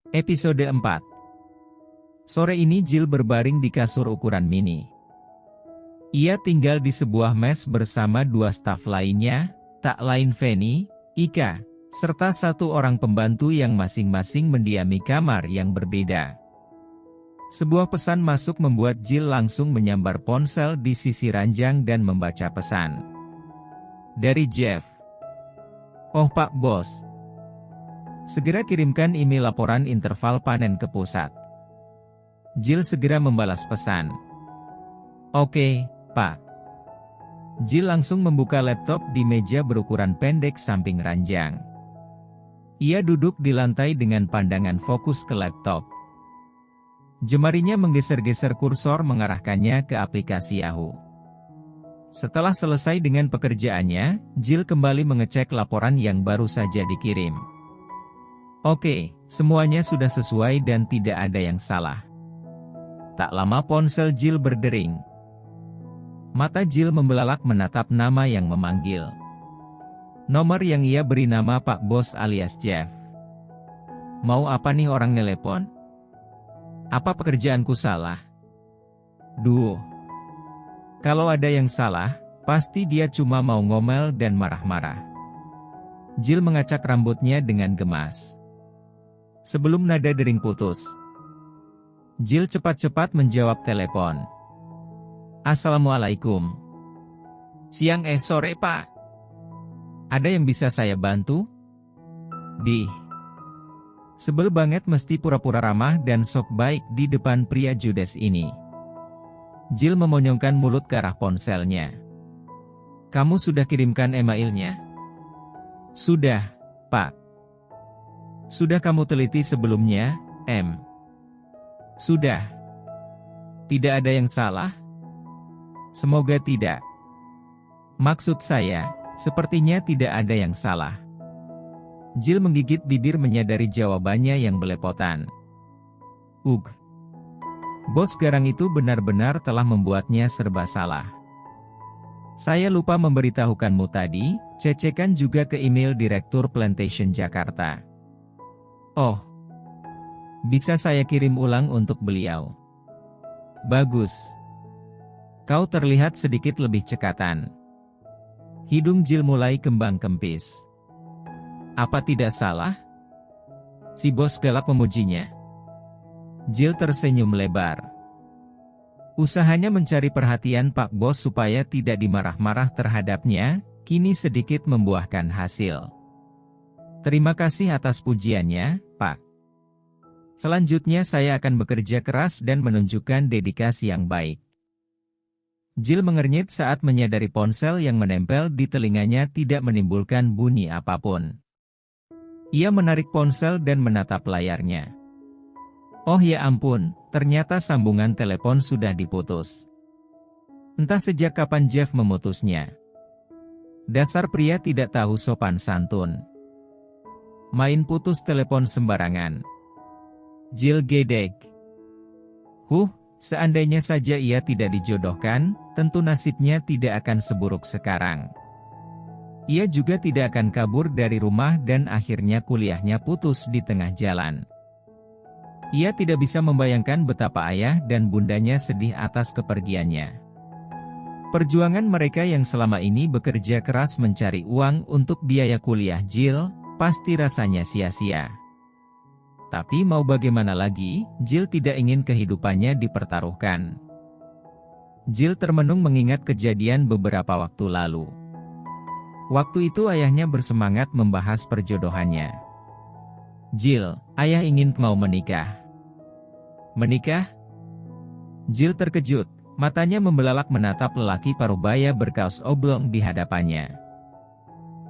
Episode 4. Sore ini Jill berbaring di kasur ukuran mini. Ia tinggal di sebuah mes bersama dua staf lainnya, tak lain Fanny, Ika, serta satu orang pembantu yang masing-masing mendiami kamar yang berbeda. Sebuah pesan masuk membuat Jill langsung menyambar ponsel di sisi ranjang dan membaca pesan. Dari Jeff. "Oh Pak Bos. Segera kirimkan email laporan interval panen ke pusat." Jill segera membalas pesan. "Oke, Pak." Jill langsung membuka laptop di meja berukuran pendek samping ranjang. Ia duduk di lantai dengan pandangan fokus ke laptop. Jemarinya menggeser-geser kursor mengarahkannya ke aplikasi Yahoo. Setelah selesai dengan pekerjaannya, Jill kembali mengecek laporan yang baru saja dikirim. Oke, semuanya sudah sesuai dan tidak ada yang salah. Tak lama ponsel Jill berdering. Mata Jill membelalak menatap nama yang memanggil. Nomor yang ia beri nama Pak Bos alias Jeff. Mau apa nih orang nelepon? Apa pekerjaanku salah? Duh. Kalau ada yang salah, pasti dia cuma mau ngomel dan marah-marah. Jill mengacak rambutnya dengan gemas. Sebelum nada dering putus, Jill cepat-cepat menjawab telepon. "Assalamualaikum. Siang sore Pak. Ada yang bisa saya bantu?" Sebel banget mesti pura-pura ramah dan sok baik di depan pria judes ini. Jill memonyongkan mulut ke arah ponselnya. "Kamu sudah kirimkan emailnya?" "Sudah, Pak." "Sudah kamu teliti sebelumnya, Em?" "Sudah." "Tidak ada yang salah?" "Semoga tidak. Maksud saya, sepertinya tidak ada yang salah." Jill menggigit bibir menyadari jawabannya yang belepotan. "Ugh. Bos garang itu benar-benar telah membuatnya serba salah. Saya lupa memberitahukanmu tadi, cecekan juga ke email Direktur Plantation Jakarta." "Oh. Bisa saya kirim ulang untuk beliau?" "Bagus. Kau terlihat sedikit lebih cekatan." Hidung Jill mulai kembang-kempis. "Apa tidak salah?" Si bos galak memujinya. Jill tersenyum lebar. Usahanya mencari perhatian Pak Bos supaya tidak dimarah-marah terhadapnya, kini sedikit membuahkan hasil. "Terima kasih atas pujiannya, Pak. Selanjutnya saya akan bekerja keras dan menunjukkan dedikasi yang baik." Jill mengernyit saat menyadari ponsel yang menempel di telinganya tidak menimbulkan bunyi apapun. Ia menarik ponsel dan menatap layarnya. Oh ya ampun, ternyata sambungan telepon sudah diputus. Entah sejak kapan Jeff memutusnya. Dasar pria tidak tahu sopan santun. Main putus telepon sembarangan. Jill gedeg. Seandainya saja ia tidak dijodohkan, tentu nasibnya tidak akan seburuk sekarang. Ia juga tidak akan kabur dari rumah dan akhirnya kuliahnya putus di tengah jalan. Ia tidak bisa membayangkan betapa ayah dan bundanya sedih atas kepergiannya. Perjuangan mereka yang selama ini bekerja keras mencari uang untuk biaya kuliah Jill, pasti rasanya sia-sia. Tapi mau bagaimana lagi, Jill tidak ingin kehidupannya dipertaruhkan. Jill termenung mengingat kejadian beberapa waktu lalu. Waktu itu ayahnya bersemangat membahas perjodohannya. "Jill, ayah ingin mau menikah." "Menikah?" Jill terkejut, matanya membelalak menatap lelaki parubaya berkaos oblong di hadapannya.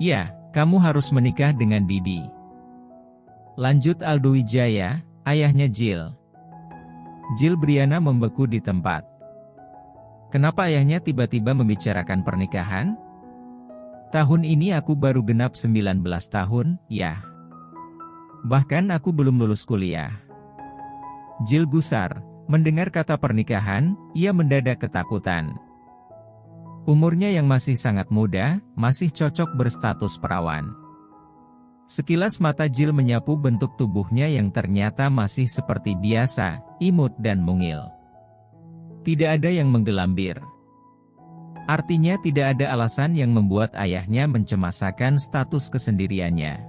"Ya, kamu harus menikah dengan Didi." Lanjut Aldo Wijaya, ayahnya Jill. Jill Briana membeku di tempat. Kenapa ayahnya tiba-tiba membicarakan pernikahan? "Tahun ini aku baru genap 19 tahun, ya. Bahkan aku belum lulus kuliah." Jill gusar, mendengar kata pernikahan, ia mendadak ketakutan. Umurnya yang masih sangat muda, masih cocok berstatus perawan. Sekilas mata Jill menyapu bentuk tubuhnya yang ternyata masih seperti biasa, imut dan mungil. Tidak ada yang menggelambir. Artinya tidak ada alasan yang membuat ayahnya mencemasakan status kesendiriannya.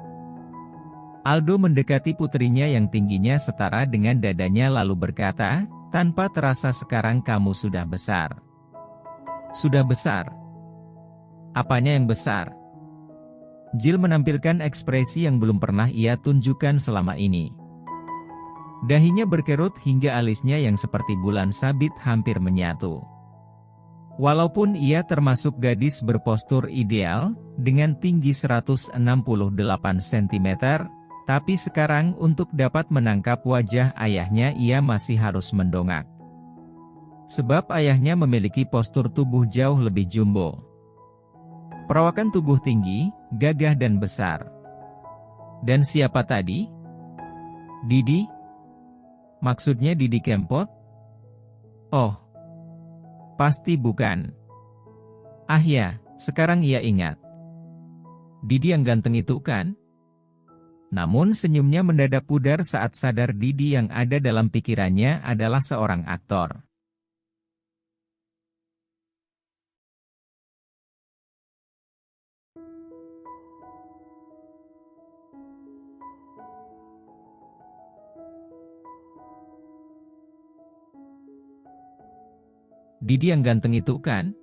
Aldo mendekati putrinya yang tingginya setara dengan dadanya lalu berkata, "Tanpa terasa sekarang kamu sudah besar." "Sudah besar? Apanya yang besar?" Jill menampilkan ekspresi yang belum pernah ia tunjukkan selama ini. Dahinya berkerut hingga alisnya yang seperti bulan sabit hampir menyatu. Walaupun ia termasuk gadis berpostur ideal, dengan tinggi 168 cm, tapi sekarang untuk dapat menangkap wajah ayahnya ia masih harus mendongak. Sebab ayahnya memiliki postur tubuh jauh lebih jumbo. Perawakan tubuh tinggi, gagah dan besar. Dan siapa tadi? Didi? Maksudnya Didi Kempot? Oh, pasti bukan. Ah ya, sekarang ia ingat. Didi yang ganteng itu kan? Namun senyumnya mendadak pudar saat sadar Didi yang ada dalam pikirannya adalah seorang aktor. Didi yang ganteng itu kan?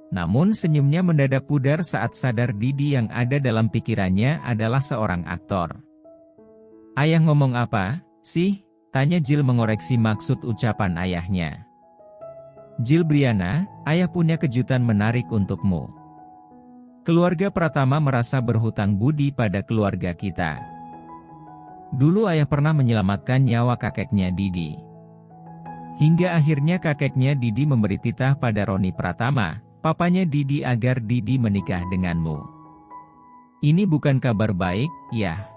Namun senyumnya mendadak pudar saat sadar Didi yang ada dalam pikirannya adalah seorang aktor. Ayah ngomong apa, sih? Tanya Jill mengoreksi maksud ucapan ayahnya. Jill Brianna, ayah punya kejutan menarik untukmu. Keluarga Pratama merasa berhutang budi pada keluarga kita. Dulu ayah pernah menyelamatkan nyawa kakeknya Didi. Hingga akhirnya kakeknya Didi memberi titah pada Roni Pratama, papanya Didi agar Didi menikah denganmu. Ini bukan kabar baik, ya.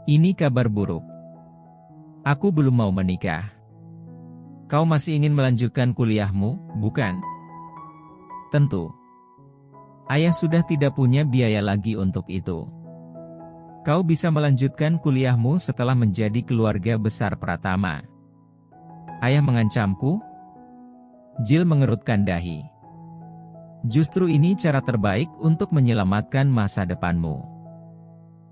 Ini kabar buruk. Aku belum mau menikah. Kau masih ingin melanjutkan kuliahmu, bukan? Tentu. Ayah sudah tidak punya biaya lagi untuk itu. Kau bisa melanjutkan kuliahmu setelah menjadi keluarga besar Pratama. Ayah mengancamku? Jill mengerutkan dahi. Justru ini cara terbaik untuk menyelamatkan masa depanmu.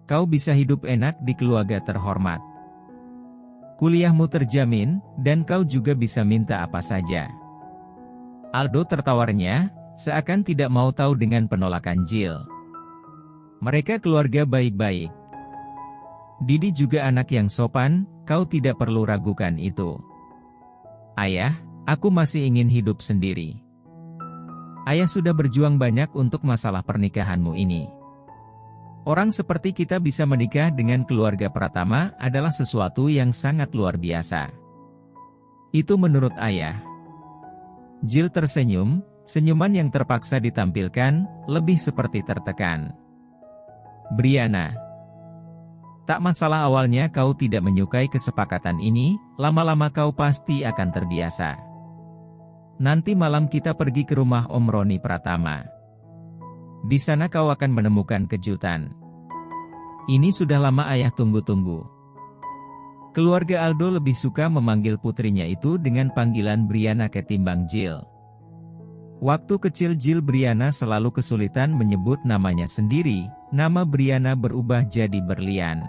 Kau bisa hidup enak di keluarga terhormat. Kuliahmu terjamin, dan kau juga bisa minta apa saja. Aldo tertawarnya, seakan tidak mau tahu dengan penolakan Jill. Mereka keluarga baik-baik. Didi juga anak yang sopan, kau tidak perlu ragukan itu. Ayah, aku masih ingin hidup sendiri. Ayah sudah berjuang banyak untuk masalah pernikahanmu ini. Orang seperti kita bisa menikah dengan keluarga Pratama adalah sesuatu yang sangat luar biasa. Itu menurut ayah. Jill tersenyum, senyuman yang terpaksa ditampilkan, lebih seperti tertekan. Brianna. Tak masalah awalnya kau tidak menyukai kesepakatan ini, lama-lama kau pasti akan terbiasa. Nanti malam kita pergi ke rumah Om Roni Pratama. Di sana kau akan menemukan kejutan. Ini sudah lama ayah tunggu-tunggu. Keluarga Aldo lebih suka memanggil putrinya itu dengan panggilan Brianna ketimbang Jill. Waktu kecil Jill Brianna selalu kesulitan menyebut namanya sendiri, nama Brianna berubah jadi berlian.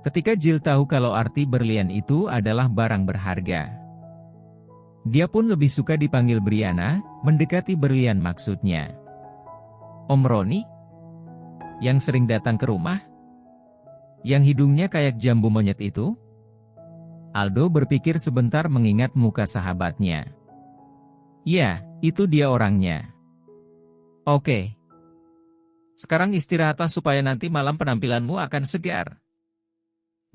Ketika Jill tahu kalau arti berlian itu adalah barang berharga, dia pun lebih suka dipanggil Brianna, mendekati berlian maksudnya. Om Roni? Yang sering datang ke rumah? Yang hidungnya kayak jambu monyet itu? Aldo berpikir sebentar mengingat muka sahabatnya. Ya, itu dia orangnya. Oke. Sekarang istirahatlah supaya nanti malam penampilanmu akan segar.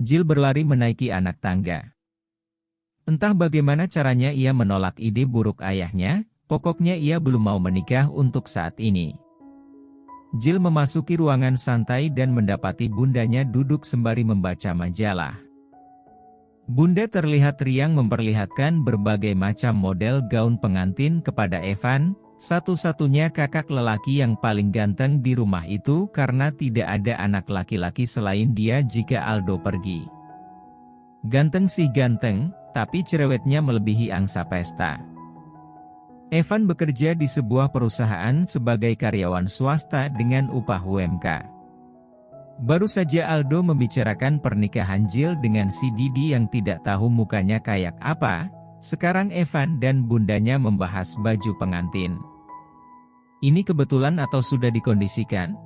Jill berlari menaiki anak tangga. Entah bagaimana caranya ia menolak ide buruk ayahnya, pokoknya ia belum mau menikah untuk saat ini. Jill memasuki ruangan santai dan mendapati bundanya duduk sembari membaca majalah. Bunda terlihat riang memperlihatkan berbagai macam model gaun pengantin kepada Evan, Satu-satunya kakak lelaki yang paling ganteng di rumah itu karena tidak ada anak laki-laki selain dia jika Aldo pergi. Ganteng sih ganteng, tapi cerewetnya melebihi angsa pesta. Evan bekerja di sebuah perusahaan sebagai karyawan swasta dengan upah UMK. Baru saja Aldo membicarakan pernikahan Jill dengan si Didi yang tidak tahu mukanya kayak apa, sekarang Evan dan bundanya membahas baju pengantin. Ini kebetulan atau sudah dikondisikan?